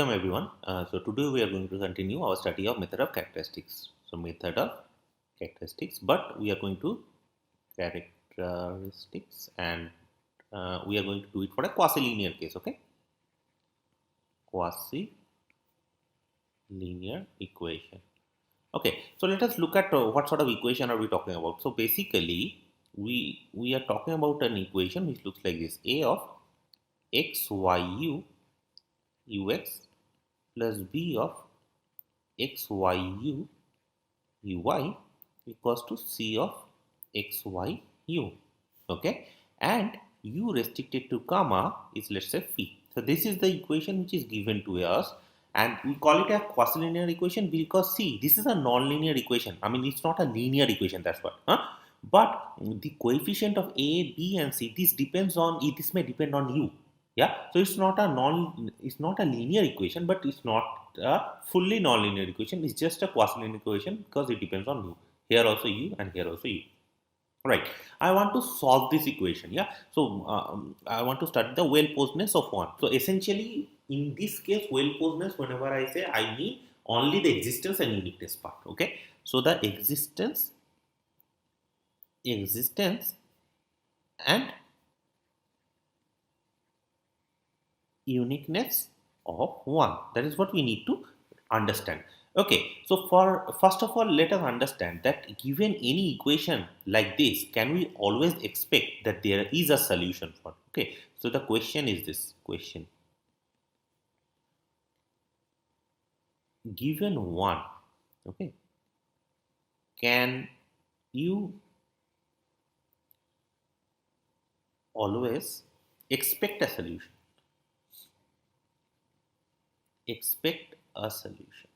welcome everyone. So today we are going to continue our study of method of characteristics. So method of characteristics, but we are going to characteristics and we are going to do it for a quasi-linear case. Okay, quasi-linear equation. Okay, so let us look at what sort of equation are we talking about. So basically, we are talking about an equation which looks like this: a of x y u ux plus b of x y u uy equals to c of x y u. Okay, and u restricted to gamma is, let's say, phi. So this is the equation which is given to us, and we call it a quasi-linear equation because see, this is a non-linear equation. I mean, it's not a linear equation. That's what. But the coefficient of a, b, and c, this depends on it. This may depend on u. Yeah, so it's not a linear equation, but it's not a fully non-linear equation. It's just a quasi-linear equation because it depends on u. Here also u and here also u. Right. I want to solve this equation. Yeah. So I want to study the well-posedness of one. So essentially, in this case, well-posedness, whenever I say, I mean only the existence and uniqueness part. Okay. So the existence and uniqueness of one. That is what we need to understand. Okay, so for first of all, let us understand that given any equation like this, can we always expect that there is a solution for it? Okay, so the question is this question: given one, okay, can you always expect a solution? Expect a solution.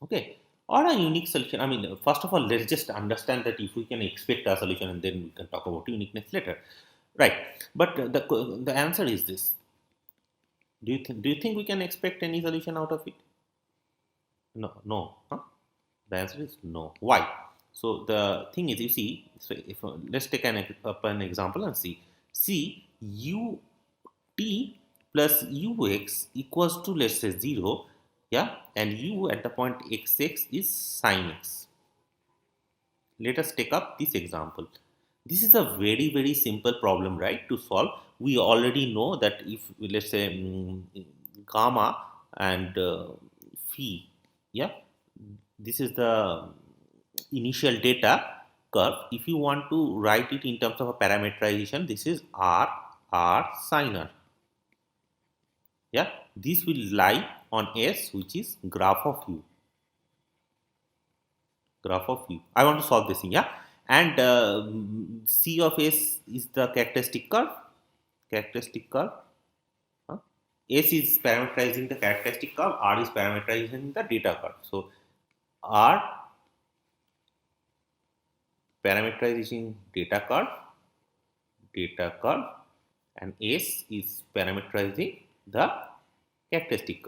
Okay, or a unique solution. I mean, first of all, let's just understand that if we can expect a solution, and then we can talk about uniqueness later, right? But the answer is this: do you think we can expect any solution out of it? No, no. Huh? The answer is no. Why? So the thing is, you see, so if let's take an example and see. See, u t plus ux equals to, let's say, 0, yeah, and u at the point xx is sine x. Let us take up this example. This is a very simple problem, right, to solve. We already know that if, let's say, gamma and phi, yeah, this is the initial data curve. If you want to write it in terms of a parameterization, this is r sine r. Yeah, this will lie on S, which is graph of u. Graph of u. I want to solve this thing. Yeah, and C of S is the characteristic curve. Characteristic curve. Huh? S is parameterizing the characteristic curve. R is parameterizing the data curve. So R parameterizing data curve, and S is parameterizing the characteristic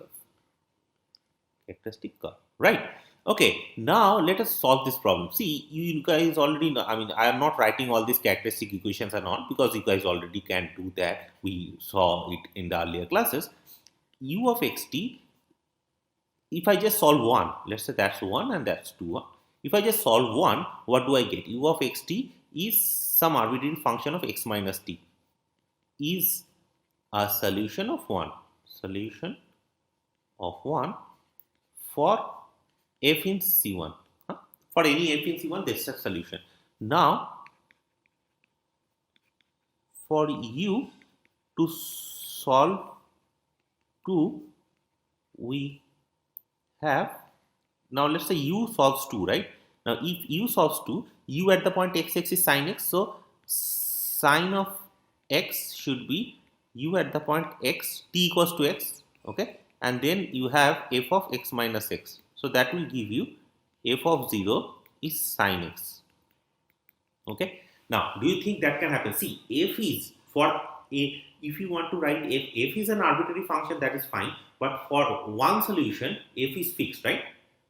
curve, right? Okay, now let us solve this problem. See, you guys already know, I mean, I am not writing all these characteristic equations and all because you guys already can do that. We saw it in the earlier classes. U of xt, if I just solve one, let's say that's 1 and that's 2. If I just solve one, what do I get? U of xt is some arbitrary function of x minus t, is a solution of 1. Solution of 1 for f in C1. For any f in C1, this is a solution. Now, for u to solve 2, we have, now let's say u solves 2, right? Now, if u solves 2, u at the point xx is sine x, so sine of x should be u at the point x, t equals to x, okay? And then you have f of x minus x. So that will give you f of 0 is sine x. Okay. Now, do you think that can happen? See, f is for a, if you want to write f is an arbitrary function, that is fine. But for one solution, f is fixed, right?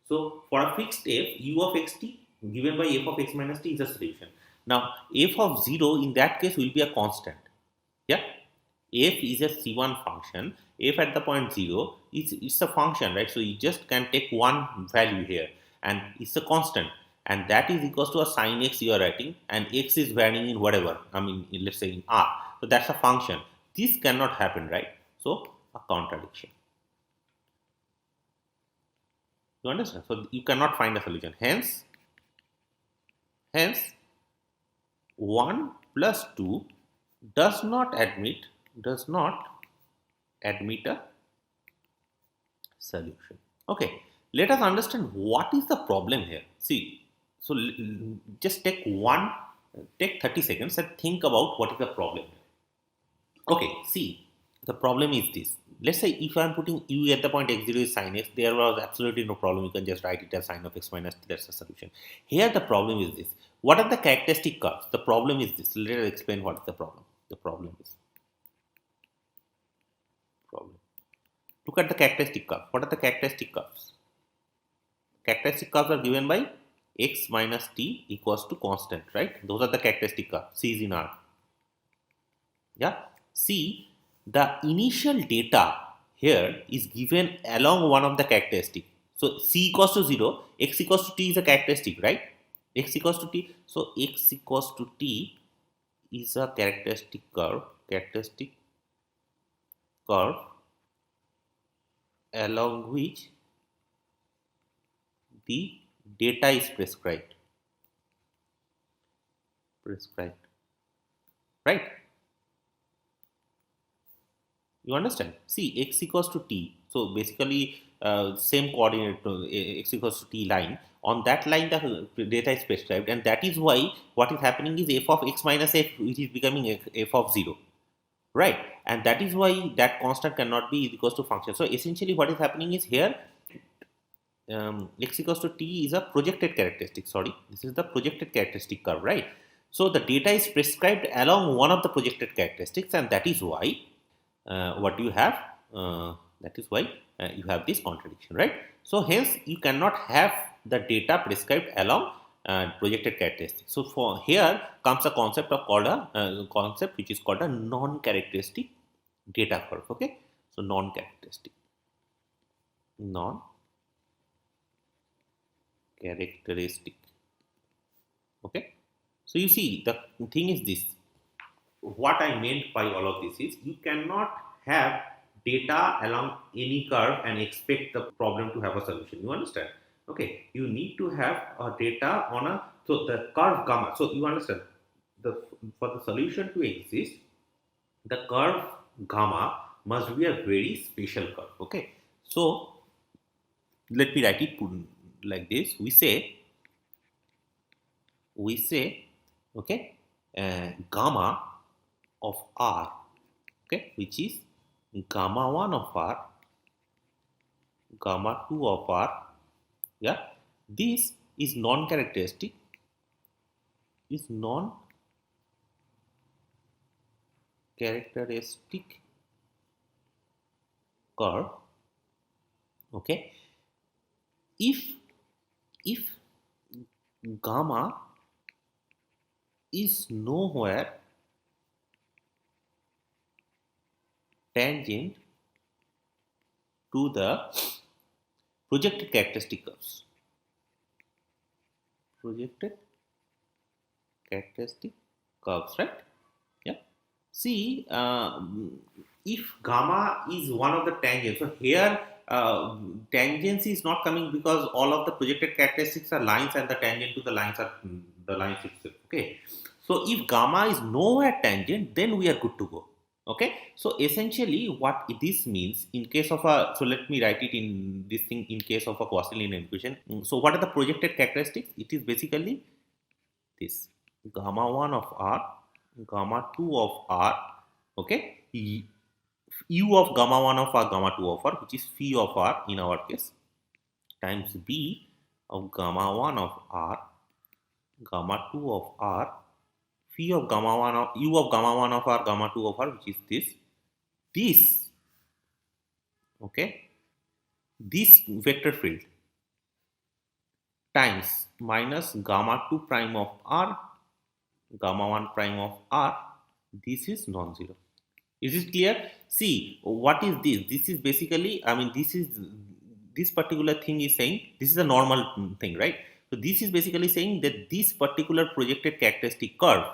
So for a fixed f, u of xt given by f of x minus t is a solution. Now, f of 0 in that case will be a constant. Yeah. f is a C1 function. F at the point 0 is it's a function, right? So you just can take one value here and it's a constant, and that is equals to a sin x you are writing, and x is varying in whatever, I mean, let's say in r. So that's a function. This cannot happen, right? So a contradiction. You understand? So you cannot find a solution. Hence 1 plus 2 does not admit a solution. Okay, let us understand what is the problem here. See, so just take 30 seconds and think about what is the problem here. Okay, see, the problem is this. Let's say if I am putting u at the point x0 is sin x, there was absolutely no problem. You can just write it as sin of x minus t. That's the solution. Here the problem is this. What are the characteristic curves? The problem is this. Let us explain what is the problem. The problem is problem. Look at the characteristic curve. What are the characteristic curves? Characteristic curves are given by x minus t equals to constant, right? Those are the characteristic curves. C is in R. Yeah. See, the initial data here is given along one of the characteristic. So c equals to 0, x equals to t is a characteristic, right? X equals to t. So x equals to t is a characteristic curve along which the data is prescribed, right? You understand? See, x equals to t. So basically, same coordinate, x equals to t line. On that line, the data is prescribed, and that is why what is happening is f of x minus f, which is becoming f of 0, right? And that is why that constant cannot be equals to function. So essentially, what is happening is here, x equals to t is a projected characteristic. Sorry, this is the projected characteristic curve, right? So the data is prescribed along one of the projected characteristics, and that is why what you have, that is why you have this contradiction, right? So hence you cannot have the data prescribed along projected characteristics. So for here comes a concept of called a concept which is called a non-characteristic data curve. Okay, so non-characteristic okay. So you see, the thing is this. What I meant by all of this is you cannot have data along any curve and expect the problem to have a solution. You understand? Okay, you need to have a data on a, so the curve gamma. So you understand, the for the solution to exist, the curve gamma must be a very special curve. Okay, so let me write it like this. We say okay, gamma of r, okay, which is gamma 1 of r, gamma 2 of r. Yeah, this is non-characteristic, curve. Okay, if gamma is nowhere tangent to the projected characteristic curves. Right? Yeah. See, if gamma is one of the tangents, so here tangency is not coming because all of the projected characteristics are lines and the tangent to the lines are the lines itself. Okay. So if gamma is nowhere tangent, then we are good to go. Okay, so essentially what this means in case of a, so let me write it in this thing in case of a Gaussian equation. So what are the projected characteristics? It is basically this gamma 1 of r, gamma 2 of r, okay, u of gamma 1 of r, gamma 2 of r, which is phi of r in our case, times b of gamma 1 of r, gamma 2 of r, phi of gamma 1 of u of gamma 1 of r, gamma 2 of r, which is this, okay, this vector field times minus gamma 2 prime of r, gamma 1 prime of r. This is non-zero. Is it clear? See, what is this? This is basically, I mean, this particular thing is saying this is a normal thing, right? So this is basically saying that this particular projected characteristics are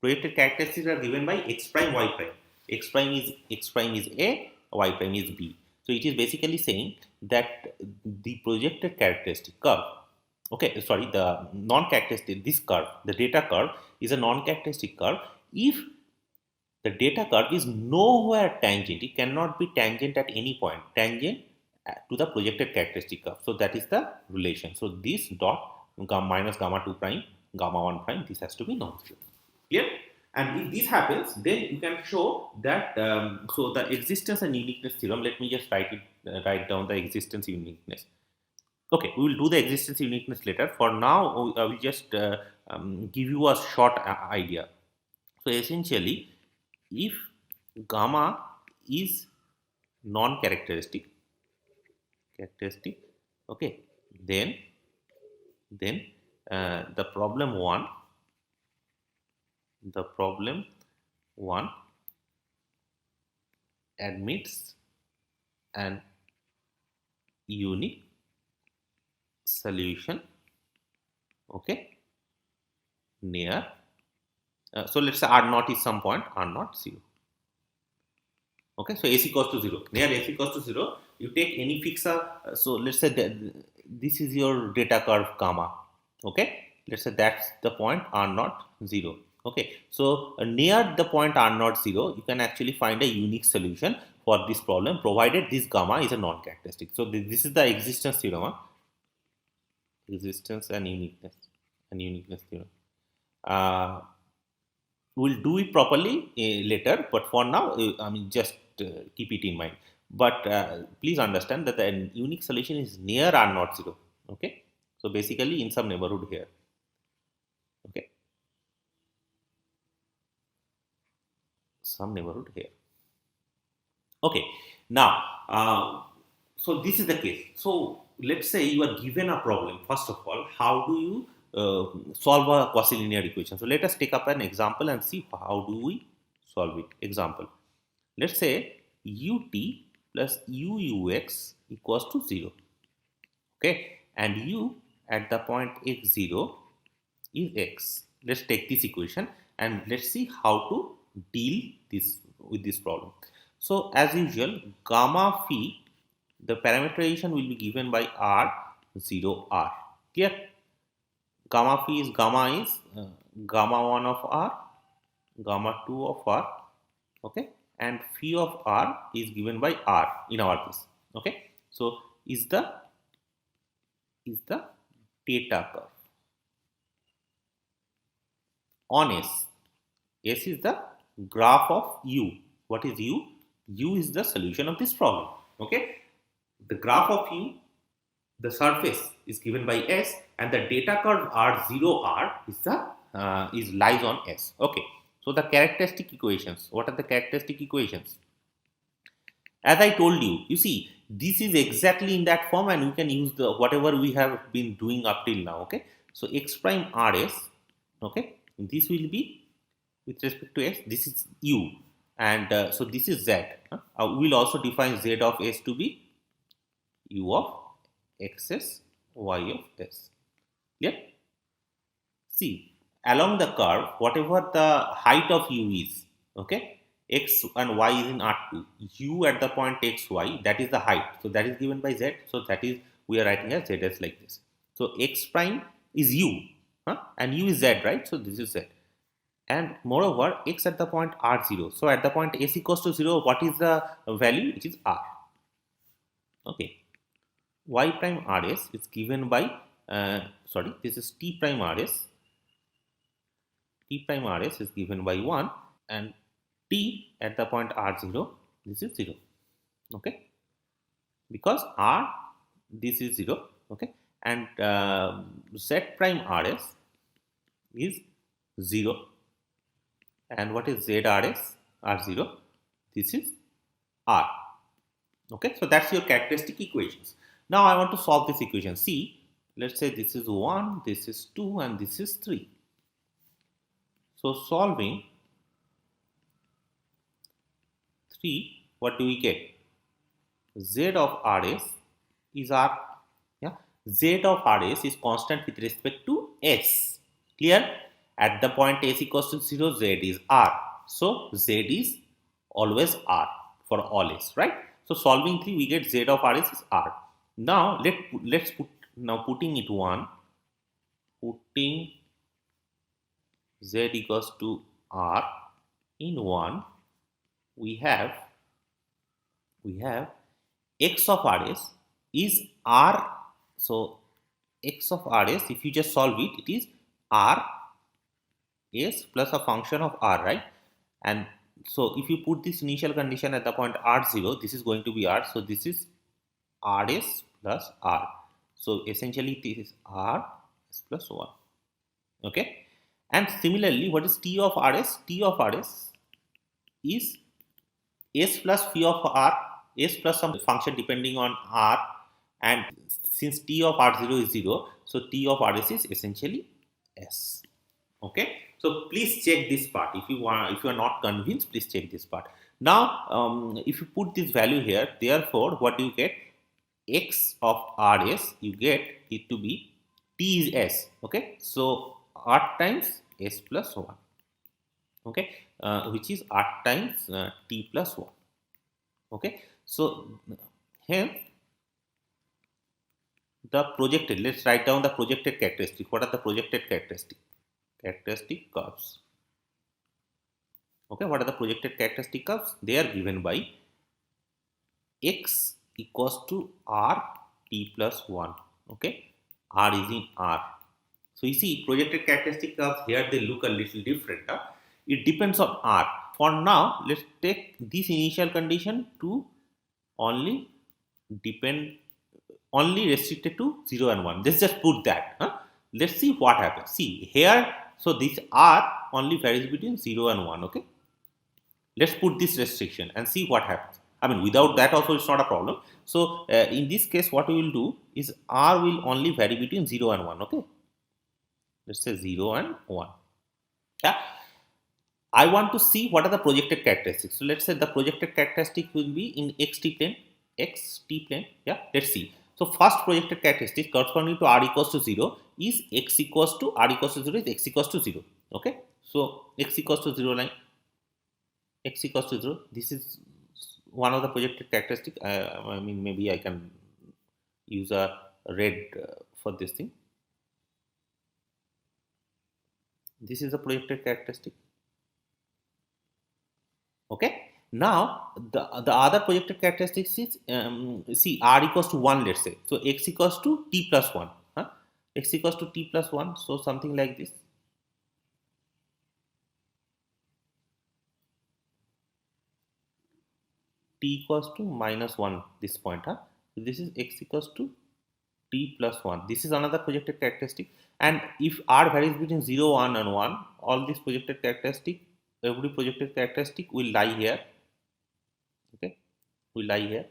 given by x prime, y prime. X prime is a, y prime is b. So it is basically saying that the projected characteristic curve, okay, sorry, the non-characteristic, this curve, the data curve is a non-characteristic curve if the data curve is nowhere tangent. It cannot be tangent at any point, tangent to the projected characteristic curve. So that is the relation. So this dot gamma minus gamma 2 prime, gamma 1 prime, this has to be non-zero. Clear? And if this happens, then you can show that, so the existence and uniqueness theorem, let me just write down the existence uniqueness. Okay, we will do the existence uniqueness later. For now, I will just give you a short idea. So essentially, if gamma is non-characteristic, okay, then the problem one admits an unique solution, okay, near, so let's say R naught is some point, R naught 0. Okay, so AC equals to 0. Near AC equals to 0, you take any fixer. So let's say that this is your data curve gamma. Okay, let's say that's the point R naught 0. Okay, so near the point R naught 0, you can actually find a unique solution for this problem, provided this gamma is a non-characteristic. So this is the existence theorem, existence and uniqueness theorem. We'll do it properly later, but for now, I mean, just keep it in mind. But please understand that the unique solution is near R naught 0. Okay, so basically in some neighborhood here. Okay, some neighborhood here. Okay, now, so this is the case. So let's say you are given a problem. First of all, how do you solve a quasi-linear equation? So let us take up an example and see how do we solve it. Example, let's say ut plus ux equals to 0. Okay, and u at the point x0 is x. Let's take this equation and let's see how to deal with this problem. So as usual, gamma phi, the parameterization will be given by R0R. Clear? Gamma phi is gamma 1 of R, gamma 2 of R, okay, and phi of R is given by R in our case. Okay, so is the data curve on S. S is the graph of U. What is U? U is the solution of this problem. Okay, the graph of U, the surface is given by S, and the data curve R0R is lies on S. Okay, so the characteristic equations. What are the characteristic equations? As I told you, you see, this is exactly in that form, and we can use the whatever we have been doing up till now. Okay, so x prime rs, okay, this will be with respect to s. This is u, and so this is z. We will also define z of s to be u of xs, y of s. Yeah. See, along the curve, whatever the height of u is, okay, x and y is in R2. U at the point x, y, that is the height. So that is given by z. So that is, we are writing as z as like this. So x prime is u, and u is z, right? So this is z. And moreover, x at the point R0. So at the point s equals to 0, what is the value? It is R. Okay. Y prime rs is given by, sorry, this is t prime rs. T prime rs is given by 1, and t at the point r0, this is 0. Okay, because r, this is 0. Okay, and z prime rs is 0, and what is zrs r0? This is r. Okay, so that's your characteristic equations. Now I want to solve this equation. See, let's say this is 1, this is 2, and this is 3. So solving 3, what do we get? Z of Rs is R. Yeah, Z of Rs is constant with respect to S. Clear? At the point S equals to 0, Z is R. So Z is always R for all S, right? So solving 3, we get Z of Rs is R. Now let's putting it 1, putting Z equals to R in 1, we have x of Rs is R. So x of Rs, if you just solve it, it is R S plus a function of R, right? And so if you put this initial condition at the point R0, this is going to be R. So this is Rs plus R. So essentially this is R S plus 1. Okay. And similarly, what is T of Rs? T of Rs is S plus phi of R, S plus some function depending on R, and since T of R0 is 0, so T of Rs is essentially S. Okay, so please check this part. If you are not convinced, please check this part. Now, if you put this value here, therefore, what do you get? X of Rs, you get it to be T is S. Okay, so R times S plus 1. Okay, which is R times T plus 1. Okay, so here the projected, let's write down the projected characteristic. What are the projected characteristic curves? Okay, what are the projected characteristic curves? They are given by x equals to R T plus 1. Okay, R is in R. So you see projected characteristic curves here, they look a little different. It depends on R. For now, let's take this initial condition to only restricted to 0 and 1. Let's just put that. Let's see what happens. See here, so this R only varies between 0 and 1. Okay, let's put this restriction and see what happens. I mean, without that also it's not a problem. So in this case, what we will do is R will only vary between 0 and 1. Okay, let's say 0 and 1. Yeah, I want to see what are the projected characteristics. So let's say the projected characteristic will be in xt plane. Yeah, let's see. So first projected characteristic corresponding to R equals to 0 is x equals to R equals to 0 is x equals to 0. Okay, so x equals to 0 line, x equals to 0. This is one of the projected characteristic. I mean, maybe I can use a red for this thing. This is a projected characteristic. Okay. Now the other projected characteristics is see R equals to 1, let's say. So x equals to t plus 1. X equals to t plus 1. So something like this. T equals to minus 1 this point. So this is x equals to t plus 1. This is another projected characteristic. And if R varies between 0, 1 and 1, all these projected characteristic, every projected characteristic will lie here. Okay, will lie here.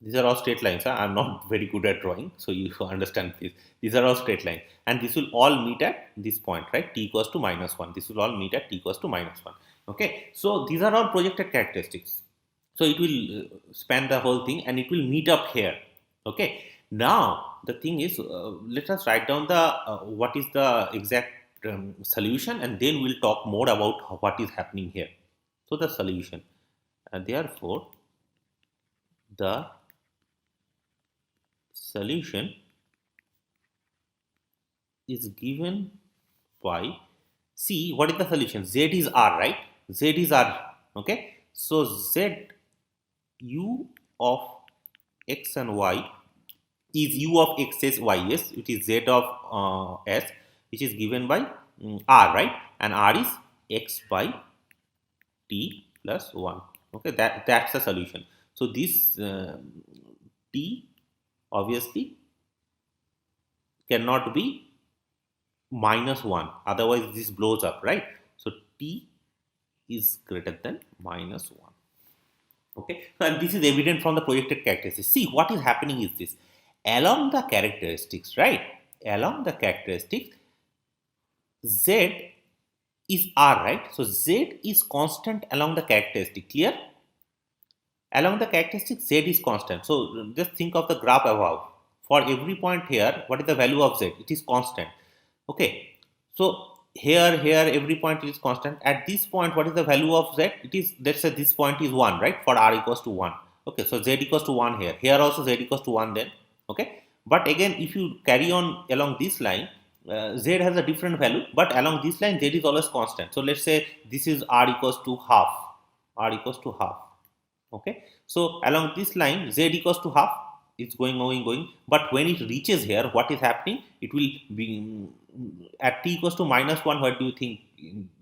These are all straight lines. I'm not very good at drawing, so you understand this. These are all straight lines, and this will all meet at this point, right? T equals to minus 1. This will all meet at t equals to minus 1. Okay, so these are all projected characteristics. So it will span the whole thing, and it will meet up here. Okay. Now the thing is, let us write down the what is the exact solution, and then we'll talk more about what is happening here. So the solution, and therefore the solution is given by, see what is the solution? Z is R, right? Z is R. Okay, so Z u of x and y is u of x s y s, which is Z of s, which is given by R, right? And R is x by t plus 1. Okay, that's the solution. So this t obviously cannot be minus 1, otherwise this blows up, right? So t is greater than minus 1. Okay, and this is evident from the projected characteristics. See, what is happening is this: along the characteristics, right? Along the characteristics, z is R, right? So Z is constant along the characteristic. Clear? Along the characteristic, Z is constant. So just think of the graph above. For every point here, what is the value of Z? It is constant. Okay. So here, every point is constant. At this point, what is the value of Z? It is, let's say this point is 1, right? For R equals to 1. Okay. So Z equals to 1 here. Here also Z equals to 1 then. Okay. But again, if you carry on along this line, Z has a different value, but along this line, Z is always constant. So let's say this is R equals to half. R equals to half. Okay. So along this line, Z equals to half. It's going. But when it reaches here, what is happening? It will be at t equals to -1. Where do you think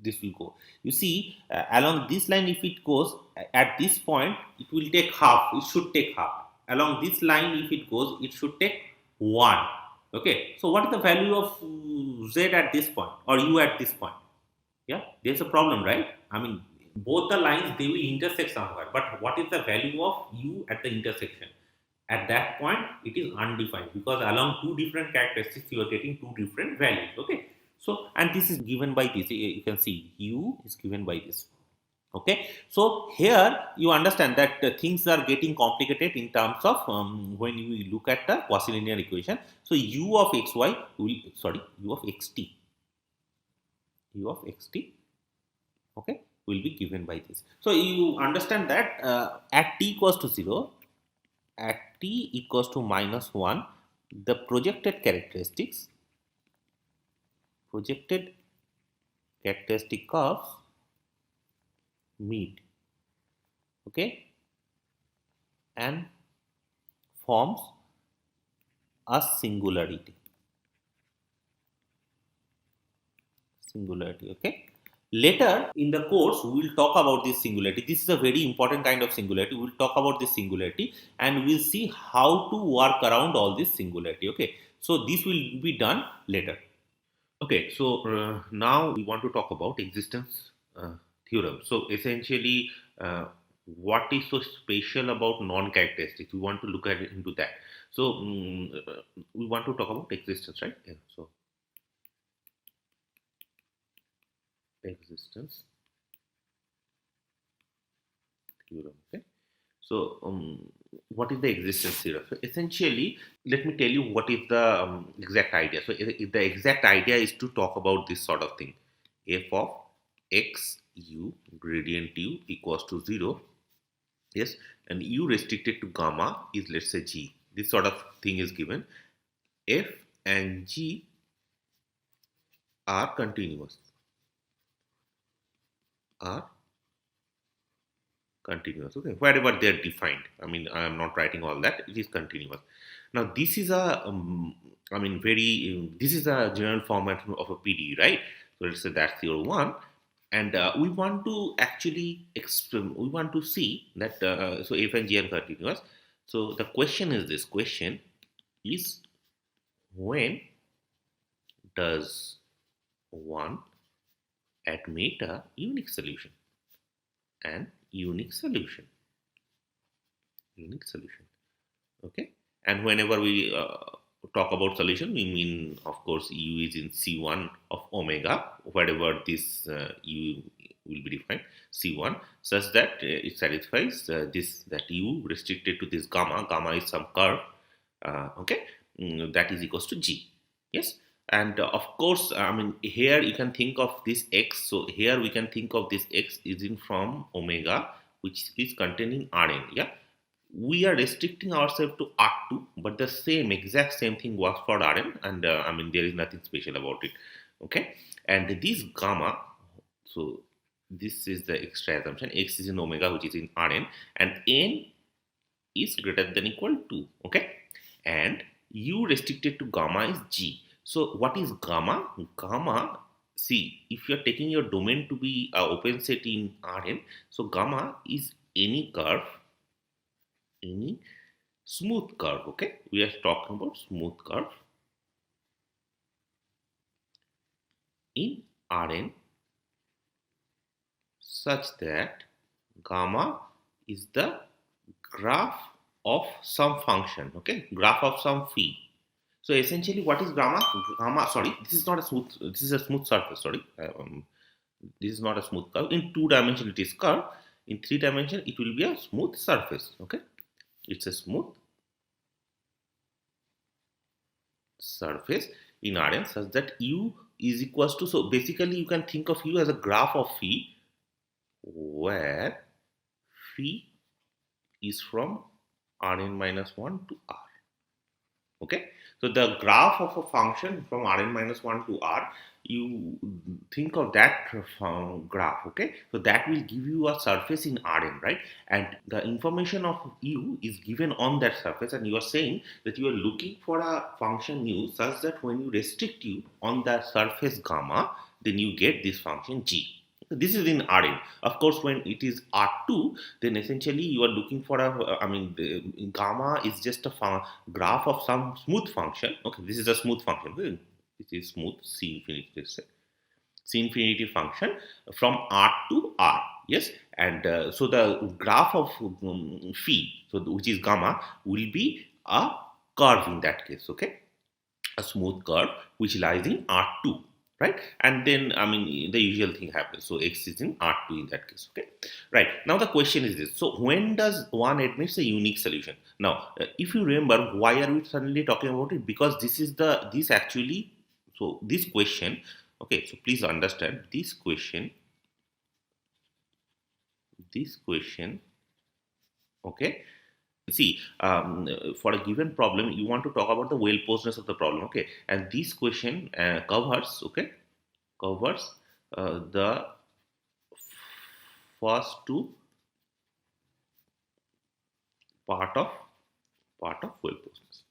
this will go? You see, along this line, if it goes at this point, it will take half. It should take half. Along this line, if it goes, it should take 1. Okay. So what is the value of Z at this point or U at this point? Yeah, there's a problem, right? I mean, both the lines they will intersect somewhere, but what is the value of U at the intersection? At that point, it is undefined because along two different characteristics, you are getting two different values. Okay, so and this is given by this. You can see U is given by this. Okay, so here you understand that things are getting complicated in terms of when you look at the quasi-linear equation. So U of xy will U of xt, U of xt, okay, will be given by this. So you understand that at t equals to 0, at t equals to -1, the projected characteristic curves meet, okay, and forms a singularity, okay. Later in the course, we will talk about this singularity. This is a very important kind of singularity. We will talk about this singularity and we'll see how to work around all this singularity. Okay, so this will be done later. Okay, so now we want to talk about existence theorem. So essentially, what is so special about non-characteristics? We want to look at it into that. So we want to talk about existence, right? Yeah, so existence theorem. Okay. So, what is the existence theorem? So, essentially, let me tell you what is the exact idea. So, if the exact idea is to talk about this sort of thing: f of x u gradient u equals to 0. Yes, and u restricted to gamma is, let's say, g. This sort of thing is given. F and g are continuous. Okay, wherever they are defined. I mean, I am not writing all that. It is continuous. Now, this is a this is a general format of a PDE, right? So let's say that's your one, and we want to actually we want to see that so f and g are continuous. So the question is this: question is, when does one admit a unique solution? And unique solution, okay. And whenever we talk about solution, we mean, of course, u is in c1 of omega, whatever this u will be defined, c1, such that it satisfies this, that u restricted to this gamma is some curve, okay, that is equals to g. Yes. And of course, I mean, here you can think of this x. So here we can think of this x is in from omega, which is containing Rn. Yeah, we are restricting ourselves to R2, but the exact same thing works for Rn, and I mean, there is nothing special about it. Okay, and this gamma. So this is the extra assumption. X is in omega, which is in Rn, and n is greater than equal to. Okay, and u restricted to gamma is g. So what is gamma? Gamma, see, if you are taking your domain to be open set in Rn, so gamma is any curve, any smooth curve. Okay, we are talking about smooth curve in Rn such that gamma is the graph of some function. Okay, graph of some phi. So essentially, what is gamma? This is not a smooth. This is a smooth surface. Sorry, This is not a smooth curve. In 2 dimension it is curve. In 3 dimension it will be a smooth surface. Okay, it's a smooth surface in Rn such that u is equals to, so basically you can think of u as a graph of phi, where phi is from Rn minus 1 to R. Okay, so the graph of a function from Rn minus 1 to R, you think of that graph. Okay, so that will give you a surface in Rn, right? And the information of u is given on that surface, and you are saying that you are looking for a function u such that when you restrict u on the surface gamma, then you get this function g. This is in Rn. Of course, when it is R2, then essentially you are looking for a, the gamma is just a graph of some smooth function. Okay, this is a smooth function. This is smooth C infinity, let's say. C infinity function from R to R. Yes, and so the graph of phi, so which is gamma, will be a curve in that case. Okay, a smooth curve which lies in R2, right? And then the usual thing happens. So x is in R2 in that case. Okay, right? Now the question is this: so when does one admits a unique solution? Now, if you remember, why are we suddenly talking about it? Because this actually, so this question. Okay, so please understand this question. Okay, see, for a given problem you want to talk about the well posedness of the problem. Okay, and this question covers the first two part of well posedness,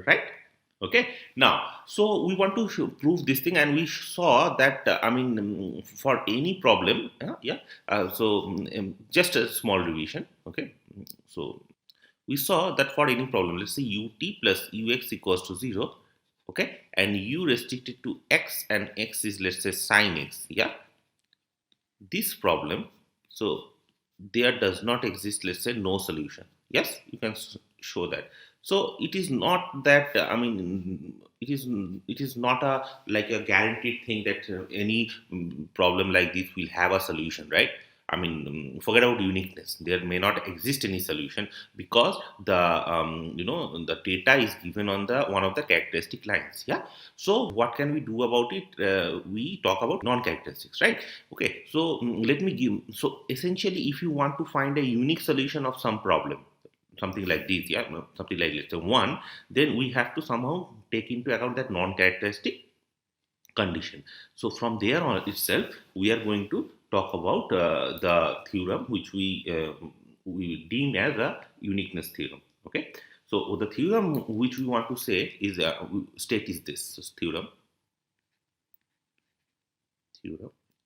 right? Okay, now so we want to prove this thing, and we saw that for any problem, just a small revision. Okay, so we saw that for any problem, let's say ut plus ux equals to 0, okay, and u restricted to x and x is, let's say, sine x. Yeah, this problem, so there does not exist, let's say, no solution. Yes, you can show that. So it is not that it is not a like a guaranteed thing that any problem like this will have a solution, right? Forget about uniqueness. There may not exist any solution because the the data is given on the one of the characteristic lines. Yeah. So what can we do about it? We talk about non-characteristics, right? Okay. So let me give. So essentially, if you want to find a unique solution of some problem, something like this, yeah, something like, let's say, 1, then we have to somehow take into account that non-characteristic condition. So from there on itself, we are going to talk about the theorem which we deem as a uniqueness theorem. Okay, so the theorem which we want to say is state is this theorem.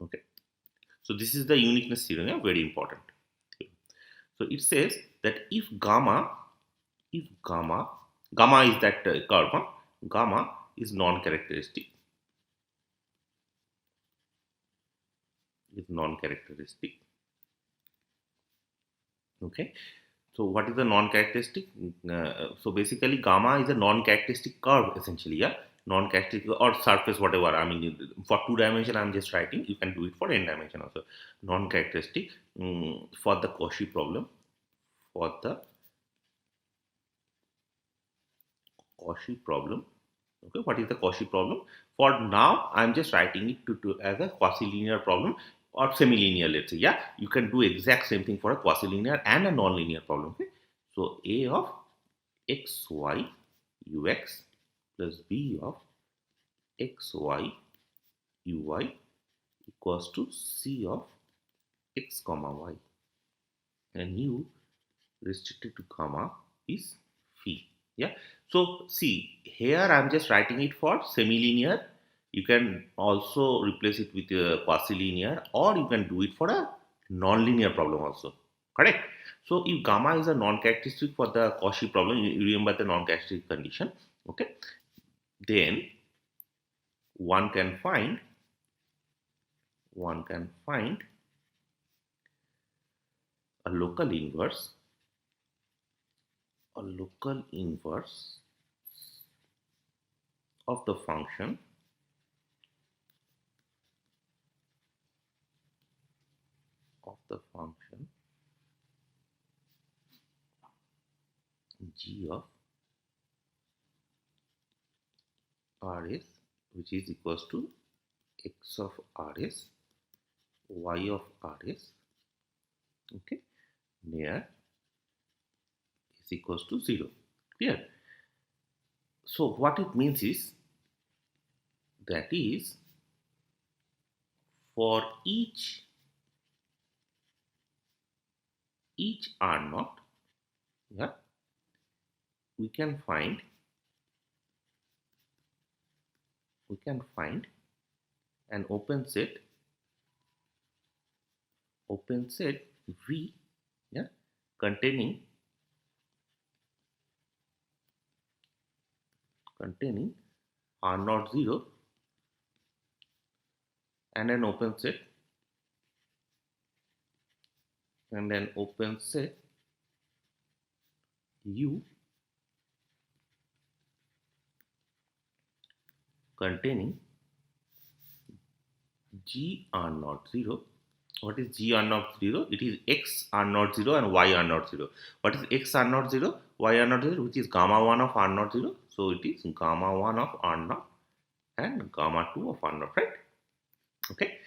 Okay, so this is the uniqueness theorem, yeah, very important. So it says that if gamma is that curve, gamma is non-characteristic, okay. So what is the non-characteristic? So basically gamma is a non-characteristic curve essentially, yeah, non-characteristic or surface, whatever. For 2 dimension I'm just writing, you can do it for n dimension also. Non-characteristic for the Cauchy problem, okay. What is the Cauchy problem? For now I'm just writing it to as a quasi-linear problem or semi-linear, let's say. Yeah, you can do exact same thing for a quasi-linear and a non-linear problem. Okay, so a of x y ux plus b of x y uy equals to c of x comma y, and u restricted to gamma is phi. Yeah, so see here I'm just writing it for semi-linear. You can also replace it with a quasi-linear, or you can do it for a non-linear problem also, correct? So if gamma is a non-characteristic for the Cauchy problem, you remember the non-characteristic condition, okay, then one can find a local inverse of the function the function g of rs, which is equals to x of rs, y of rs, okay, near is equals to 0. Clear? So what it means is, that is, for each R naught, yeah, we can find an open set V, yeah, containing R naught 0 and an open set U containing G R naught 0. What is G R naught 0? It is X R naught 0 and Y R naught 0. What is X R naught 0? Y R naught 0, which is gamma 1 of R naught 0. So it is gamma 1 of R naught and gamma 2 of R naught, right? Okay.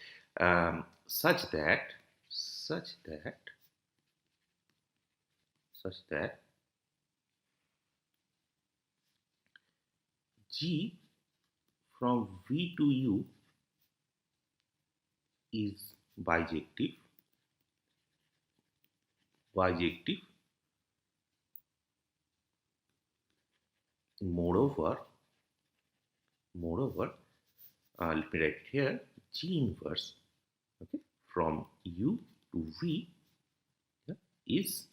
Such that G from V to U is bijective. Moreover, let me write here, G inverse, okay, from U to V, yeah, is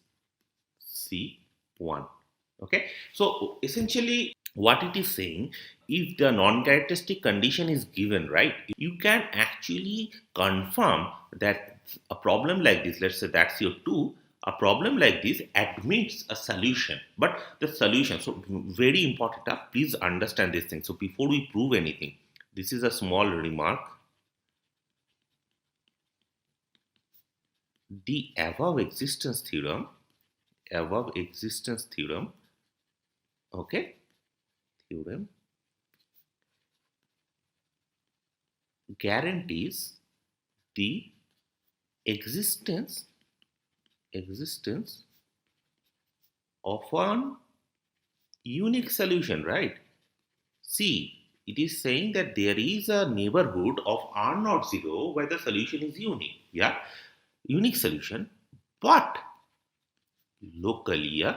C1. Okay, so essentially what it is saying, if the non-characteristic condition is given, right, you can actually confirm that a problem like this, let's say that's your 2, a problem like this admits a solution. But the solution, so very important, please understand this thing. So before we prove anything, this is a small remark. The above existence theorem, okay, theorem guarantees the existence of an unique solution, right? See, it is saying that there is a neighborhood of R naught 0 where the solution is unique, yeah, unique solution, but locally, yeah.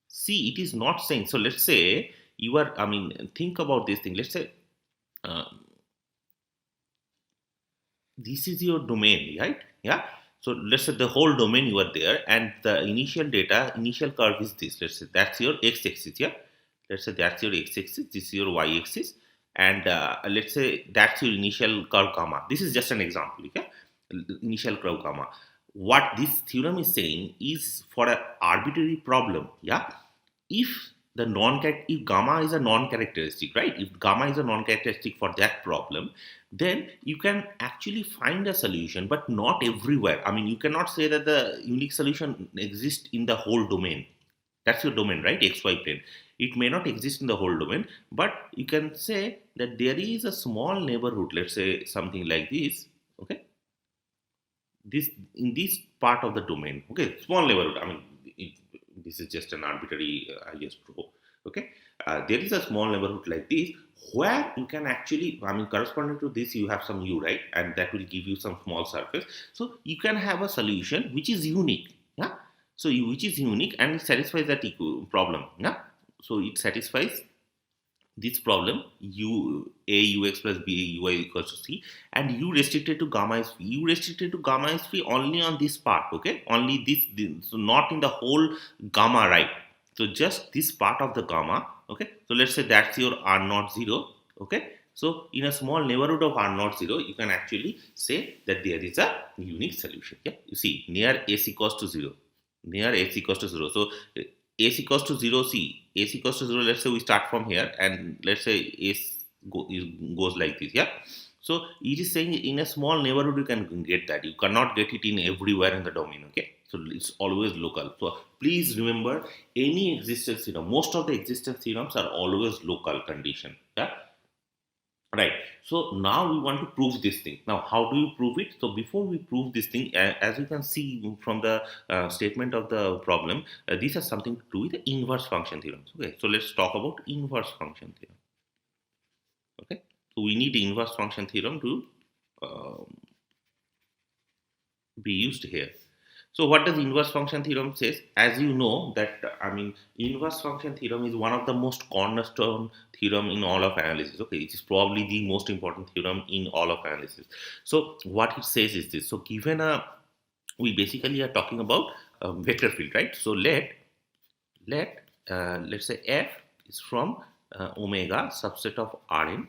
See, it is not saying, so let's say you are, I mean, think about this thing, let's say this is your domain, right? Yeah. So let's say the whole domain you are there, and the initial curve is this. Let's say that's your x-axis, yeah. Let's say that's your x-axis, this is your y-axis, and let's say that's your initial curve gamma. This is just an example, yeah. Initial curve gamma. What this theorem is saying is, for an arbitrary problem, yeah, if gamma is a non-characteristic, right? If gamma is a non-characteristic for that problem, then you can actually find a solution, but not everywhere. I mean, you cannot say that the unique solution exists in the whole domain. That's your domain, right? XY plane. It may not exist in the whole domain, but you can say that there is a small neighborhood, let's say something like this, okay? This in this part of the domain, okay, small neighborhood. I mean, this is just an arbitrary I guess pro, okay. There is a small neighborhood like this where you can actually, I mean, corresponding to this you have some U, right, and that will give you some small surface. So you can have a solution which is unique, yeah. So which is unique and it satisfies that problem, yeah. So it satisfies this problem, ux plus buy equals to c, and u restricted to gamma is free. U restricted to gamma is free only on this part, okay, only this, so not in the whole gamma, right? So just this part of the gamma, okay. So let's say that's your R naught 0, okay. So in a small neighborhood of R naught 0, you can actually say that there is a unique solution, yeah. You see, near s equals to 0, so s equals to 0, see, s equals to 0, let's say we start from here, and let's say s goes like this, yeah. So it is saying in a small neighborhood you can get that. You cannot get it in everywhere in the domain. Okay, so it's always local. So please remember, any existence theorem, most of the existence theorems are always local condition. Yeah, right. So now we want to prove this thing. Now, how do you prove it? So before we prove this thing, as you can see from the statement of the problem, these are something to do with the inverse function theorems. Okay, so let's talk about inverse function theorem. Okay, so we need the inverse function theorem to um, be used here. So what does inverse function theorem says? As you know that inverse function theorem is one of the most cornerstone theorem in all of analysis. Okay, it is probably the most important theorem in all of analysis. So what it says is this. So given a, we basically are talking about a vector field, right? So let's say f is from omega subset of Rn,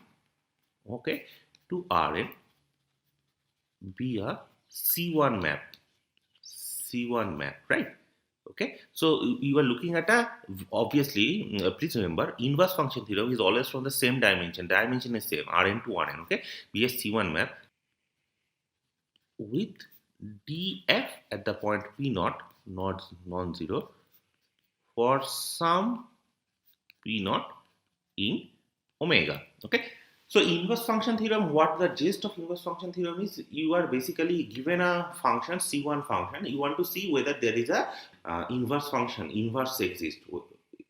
okay, to Rn be a C1 map. C1 map, right? Okay, so you are looking at a, obviously, please remember, inverse function theorem is always from the same dimension. Dimension is same, Rn to Rn. Okay, be a C1 map with df at the point p naught, not non-zero, for some p naught in omega. Okay, so inverse function theorem, what the gist of inverse function theorem is, you are basically given a function, C1 function, you want to see whether there is a inverse function, inverse exists,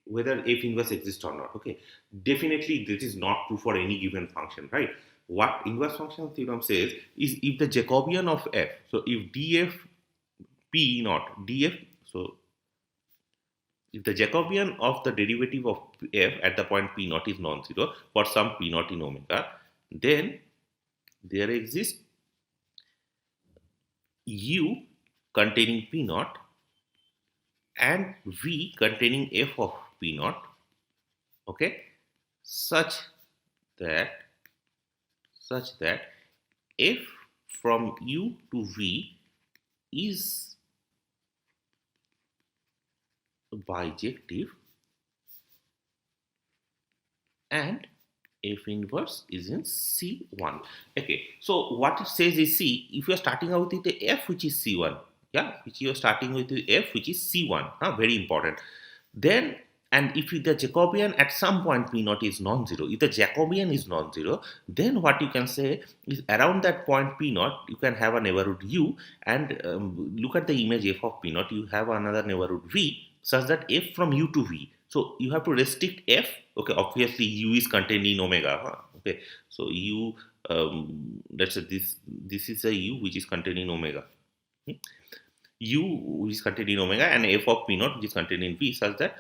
whether f inverse exists or not. Okay, definitely this is not true for any given function, right? What inverse function theorem says is if the Jacobian of f, so if df p naught, df, so if the Jacobian of the derivative of f at the point p naught is non-zero for some p naught in omega, then there exists u containing p naught and v containing f of p naught, okay, such that f from u to v is bijective and f inverse is in C1. Okay, so what it says is, see, if you are starting out with the f which is C1, yeah, which you are starting with the f which is C1, very important. Then, and if the Jacobian at some point p naught is non-zero, if the Jacobian is non-zero, then what you can say is around that point p naught you can have a neighborhood u, and look at the image f of p naught, you have another neighborhood v, such that f from u to v. So you have to restrict f. Okay, obviously u is contained in omega. Okay, so u, let's say this is a u which is contained in omega. U which is contained in omega and f of p naught which is contained in v, such that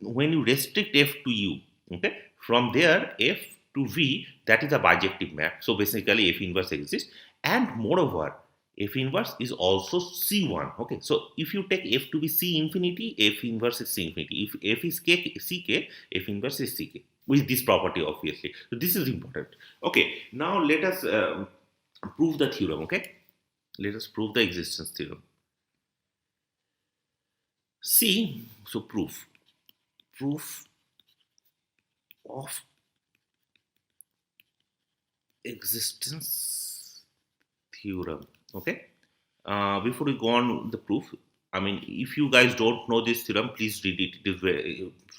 when you restrict f to u, okay, from there f to v, that is a bijective map. So basically f inverse exists, and moreover f inverse is also C1. Okay, so if you take f to be C infinity, f inverse is C infinity. If f is ck, f inverse is ck, with this property obviously. So this is important. Okay, now let us prove the theorem. Okay, let us prove the existence theorem. See, so proof of existence theorem. Okay, before we go on the proof, if you guys don't know this theorem, please read it. It is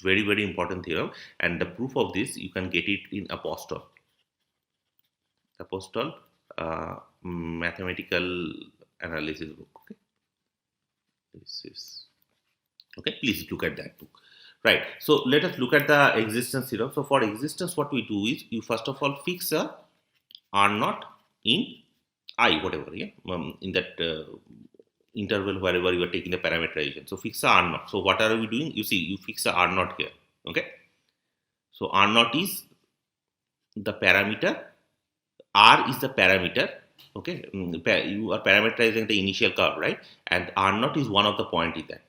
very, very important theorem, and the proof of this you can get it in Apostol mathematical analysis book. Okay, this is okay. Please look at that book. Right. So let us look at the existence theorem. So for existence, what we do is you first of all fix a R naught in I, whatever, yeah, in that interval wherever you are taking the parameterization. So fix a R naught. So what are we doing? You see, you fix a R naught here. Okay. So R naught is the parameter. R is the parameter. Okay. You are parameterizing the initial curve, right? And R naught is one of the point in that.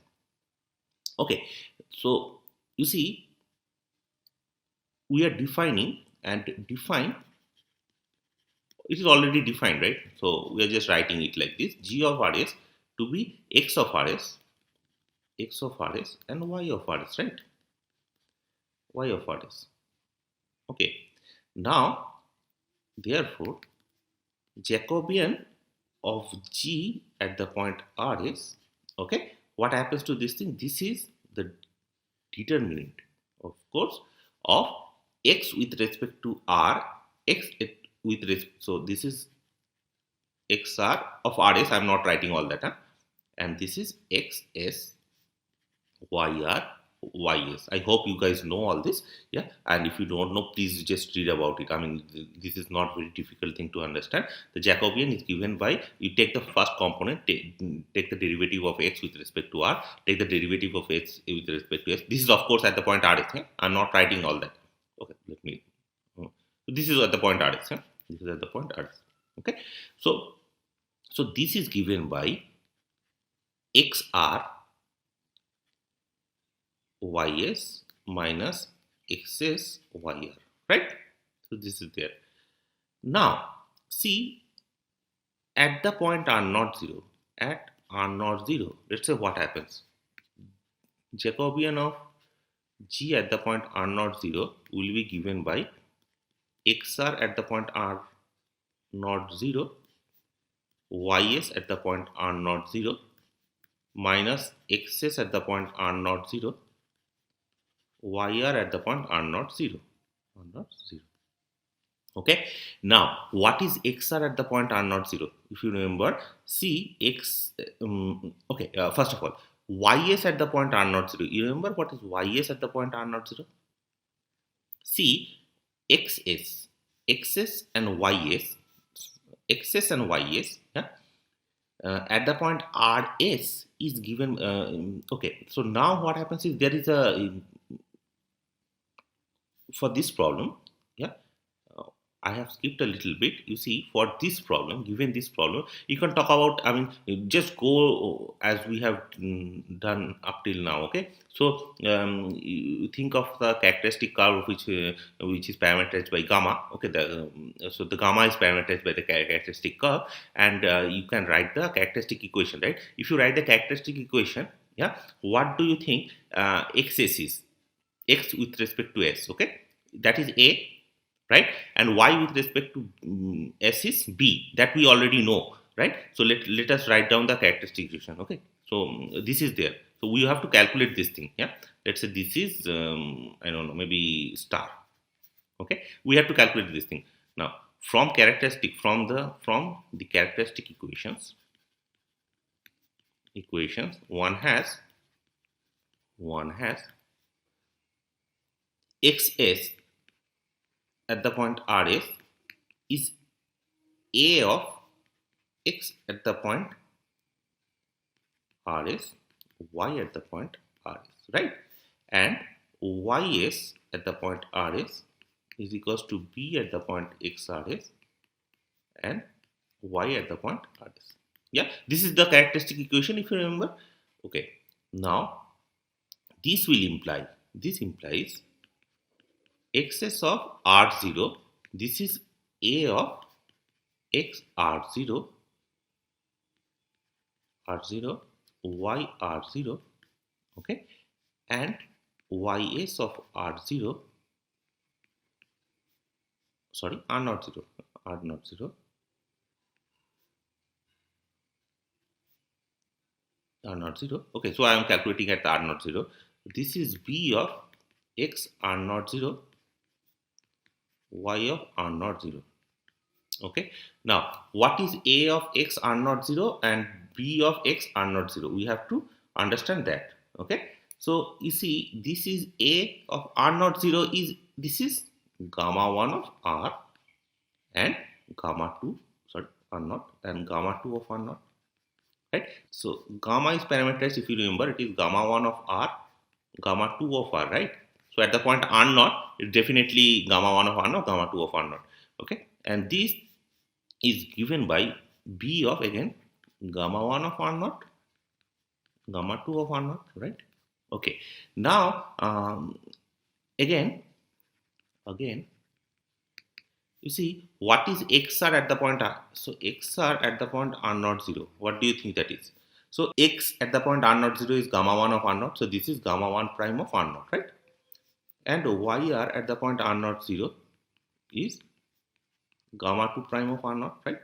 Okay. So you see, we are defining and define. It is already defined, right? So we are just writing it like this: G of Rs to be X of Rs, and Y of Rs, right? Y of Rs. Okay. Now, therefore, Jacobian of G at the point R is, okay, what happens to this thing? This is the determinant, of course, of x with respect to R, with respect, so this is xr of rs. I'm not writing all that, huh? And this is xs yr ys. I hope you guys know all this, yeah. And if you don't know, please just read about it. I mean, this is not very difficult thing to understand. The Jacobian is given by, you take the first component, take the derivative of x with respect to r, take the derivative of x with respect to s. This is of course at the point r is, yeah? I'm not writing all that. Okay, let me. So this is at the point r is, yeah? This is at the point r is. Okay, so this is given by xr ys minus xs yr, right? So this is there. Now see, at the point r naught 0, at r naught 0, let's say what happens. Jacobian of g at the point r naught 0 will be given by xr at the point r naught 0 ys at the point r naught 0 minus xs at the point r naught 0 yr at the point r naught 0. Okay, now what is xr at the point r naught 0? If you remember, see x, okay, first of all, ys at the point r naught 0. You remember what is ys at the point r naught 0? See, xs and ys, yeah, at the point rs is given, okay, so now what happens is, there is a, for this problem, yeah, I have skipped a little bit. You see, for this problem, given this problem, you can talk about, I mean, just go as we have done up till now, okay? So you think of the characteristic curve which is parameterized by gamma, okay? So the gamma is parameterized by the characteristic curve, and you can write the characteristic equation, right? If you write the characteristic equation, yeah, what do you think xs is? X with respect to s, okay? That is a, right? And y with respect to s is b, that we already know, right? So let us write down the characteristic equation, okay? So this is there. So we have to calculate this thing, yeah? Let's say this is, I don't know, maybe star, okay? We have to calculate this thing. Now, from characteristic, from the characteristic equations, one has xs at the point rs is a of x at the point rs, y at the point rs, right? And ys at the point rs is equals to b at the point xrs and y at the point rs. Yeah, this is the characteristic equation, if you remember. Okay, now this implies xs of r0, this is a of x r0, y r0, okay, and ys of r0, sorry, r naught 0, okay. So I am calculating at the r naught 0. This is b of x r naught 0, y of r naught 0, okay. Now what is a of x r naught 0 and b of x r naught 0? We have to understand that, okay. So you see, this is a of r naught 0 is, this is gamma 1 of r and gamma 2, sorry, r naught, and gamma 2 of r naught, right? So gamma is parameterized, if you remember, it is gamma 1 of r, gamma 2 of r, right? So at the point r naught, it's definitely gamma 1 of r naught, gamma 2 of r naught, okay. And this is given by b of, again, gamma 1 of r naught, gamma 2 of r naught, right? Okay. Now again, you see, what is xr at the point r? So xr at the point r naught 0, what do you think that is? So x at the point r naught 0 is gamma 1 of r naught, so this is gamma 1 prime of r naught, right? And yr at the point r naught 0 is gamma 2 prime of r naught, right?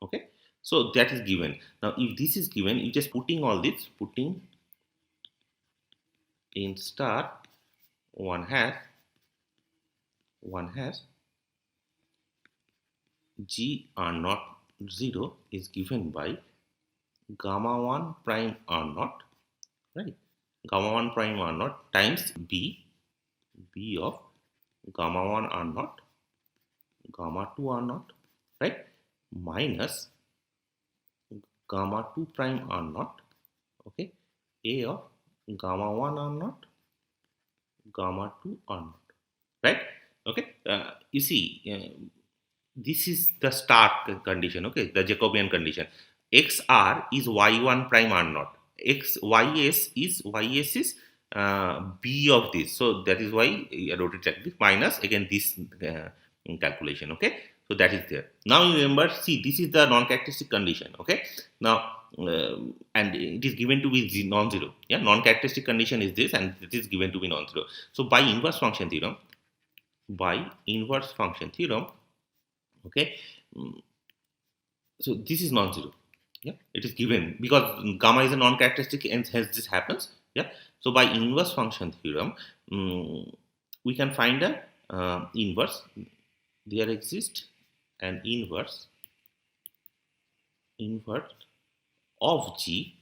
Okay, so that is given. Now if this is given, you just putting all this, putting in star one has G R naught 0 is given by gamma 1 prime R naught, right? Gamma 1 prime R naught times B of gamma 1 R naught, gamma 2 R naught, right? Minus gamma 2 prime R naught, okay? A of gamma 1 R naught, gamma 2 R naught, right? Okay, you see, this is the start condition, okay, the Jacobian condition. XR is Y1 prime R naught. YS is B of this. So that is why I wrote it like this, minus again this calculation, okay. So that is there. Now you remember, see, this is the non-characteristic condition, okay. Now and it is given to be non-zero. Yeah, non-characteristic condition is this, and it is given to be non-zero. So by inverse function theorem, okay, so this is non-zero. Yeah, it is given because gamma is a non-characteristic and hence this happens. Yeah, so by inverse function theorem, we can find a inverse. There exists an inverse of G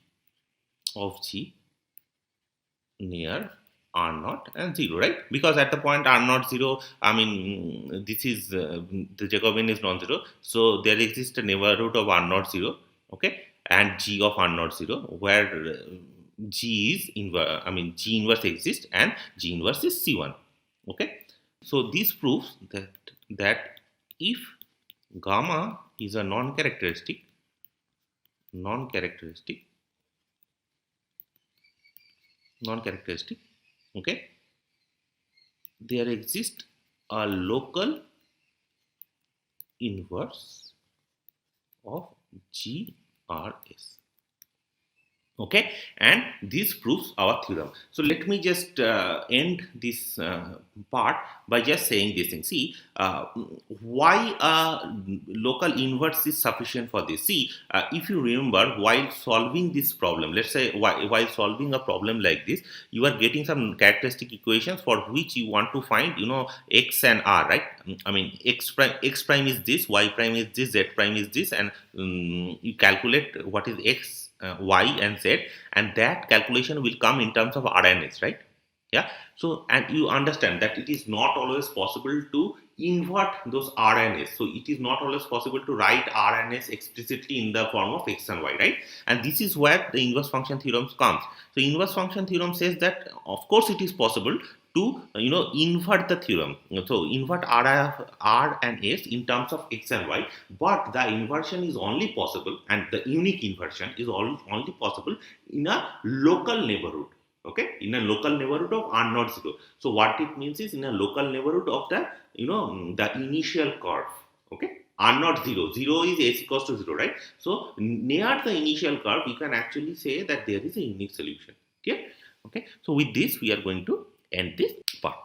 near R naught and 0, right? Because at the point R naught 0, I mean, this is the Jacobian is non-zero, so there exists a neighborhood of R naught 0, okay, and G of R naught 0, where G is inverse. I mean, G inverse exists and G inverse is C1, okay. So this proves that if gamma is a non-characteristic, okay, there exists a local inverse of GRS, okay, and this proves our theorem. So let me just end this part by just saying this thing. See, why local inverse is sufficient for this. See, if you remember, while solving this problem, let's say while solving a problem like this, you are getting some characteristic equations for which you want to find, you know, x and r, right? I mean, x prime is this, y prime is this, z prime is this, and you calculate what is x, y and z, and that calculation will come in terms of r and s, right? Yeah, so and you understand that it is not always possible to invert those r and s, so it is not always possible to write r and s explicitly in the form of x and y, right? And this is where the inverse function theorem comes. So inverse function theorem says that of course it is possible to, you know, invert the theorem. So invert r and s in terms of x and y, but the inversion is only possible, and the unique inversion is only possible in a local neighborhood. Okay, in a local neighborhood of r naught 0. So what it means is in a local neighborhood of the, you know, the initial curve. Okay, r naught 0 is s equals to 0, right? So near the initial curve, you can actually say that there is a unique solution. Okay, so with this we are going to end this part.